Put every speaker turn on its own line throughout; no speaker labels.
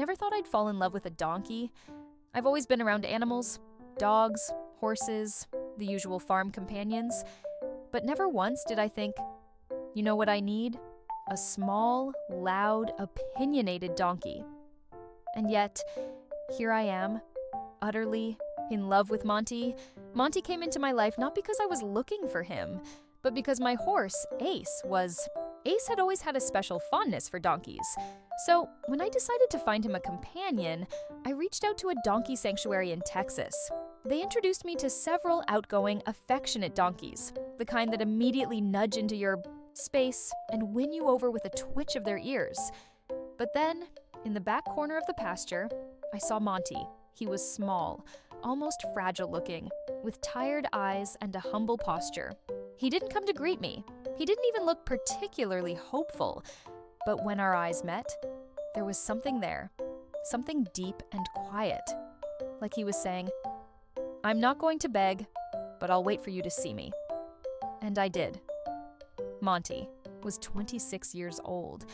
never thought I'd fall in love with a donkey. I've always been around animals, dogs, horses, the usual farm companions, but never once did I think, you know what I need? A small, loud, opinionated donkey. And yet, here I am, utterly in love with Monte. Monte came into my life not because I was looking for him, but because my horse, Ace, was. Ace had always had a special fondness for donkeys. So, when I decided to find him a companion, I reached out to a donkey sanctuary in Texas. They introduced me to several outgoing, affectionate donkeys, the kind that immediately nudge into your space and win you over with a twitch of their ears. But then, in the back corner of the pasture, I saw Monte. He was small, almost fragile looking, with tired eyes and a humble posture. He didn't come to greet me. He didn't even look particularly hopeful. But when our eyes met, there was something there, something deep and quiet. Like he was saying, "I'm not going to beg, but I'll wait for you to see me." And I did. Monte was 26 years old.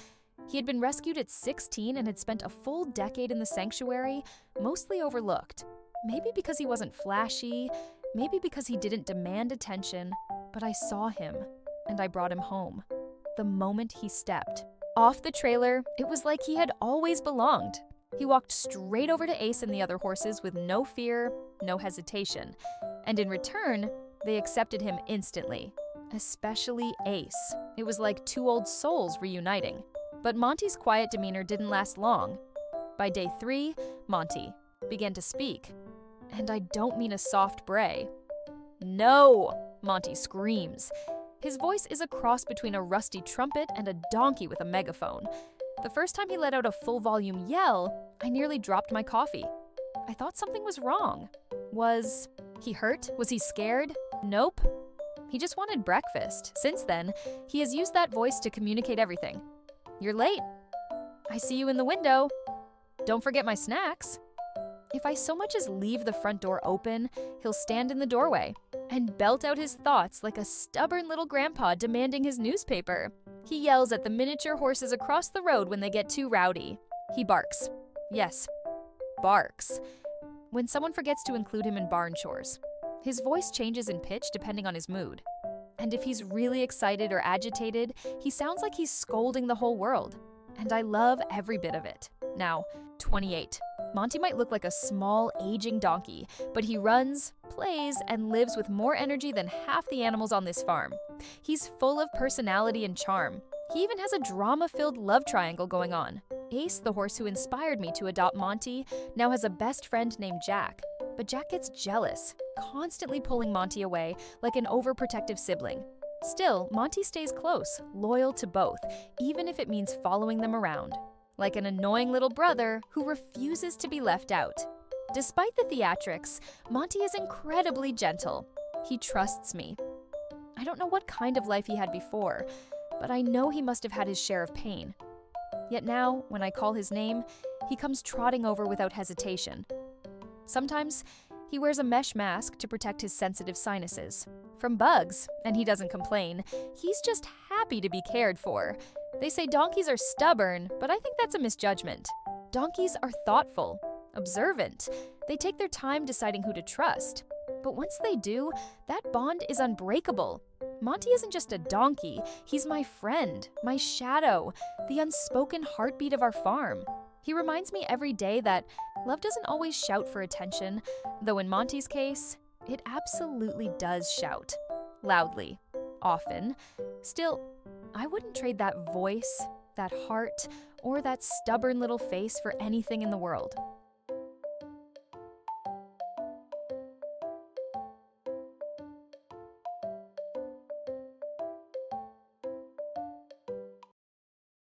He had been rescued at 16 and had spent a full decade in the sanctuary, mostly overlooked. Maybe because he wasn't flashy, maybe because he didn't demand attention, but I saw him, and I brought him home. The moment he stepped off the trailer, it was like he had always belonged. He walked straight over to Ace and the other horses with no fear, no hesitation. And in return, they accepted him instantly. Especially Ace. It was like two old souls reuniting. But Monte's quiet demeanor didn't last long. By day 3, Monte began to speak. And I don't mean a soft bray. "No!" Monte screams. His voice is a cross between a rusty trumpet and a donkey with a megaphone. The first time he let out a full-volume yell, I nearly dropped my coffee. I thought something was wrong. Was he hurt? Was he scared? Nope. He just wanted breakfast. Since then, he has used that voice to communicate everything. "You're late. I see you in the window. Don't forget my snacks." If I so much as leave the front door open, he'll stand in the doorway and belt out his thoughts like a stubborn little grandpa demanding his newspaper. He yells at the miniature horses across the road when they get too rowdy. He barks. Yes, barks. When someone forgets to include him in barn chores, his voice changes in pitch depending on his mood. And if he's really excited or agitated, he sounds like he's scolding the whole world. And I love every bit of it. Now, 28. Monte might look like a small, aging donkey, but he runs, plays, and lives with more energy than half the animals on this farm. He's full of personality and charm. He even has a drama-filled love triangle going on. Ace, the horse who inspired me to adopt Monte, now has a best friend named Jack. But Jack gets jealous, constantly pulling Monte away like an overprotective sibling. Still, Monte stays close, loyal to both, even if it means following them around. Like an annoying little brother who refuses to be left out. Despite the theatrics, Monte is incredibly gentle. He trusts me. I don't know what kind of life he had before, but I know he must have had his share of pain. Yet now, when I call his name, he comes trotting over without hesitation. Sometimes, he wears a mesh mask to protect his sensitive sinuses. From bugs, and he doesn't complain. He's just happy to be cared for. They say donkeys are stubborn, but I think that's a misjudgment. Donkeys are thoughtful, observant. They take their time deciding who to trust. But once they do, that bond is unbreakable. Monte isn't just a donkey, he's my friend, my shadow, the unspoken heartbeat of our farm. He reminds me every day that love doesn't always shout for attention, though in Monte's case, it absolutely does shout. Loudly. Often. Still, I wouldn't trade that voice, that heart, or that stubborn little face for anything in the world.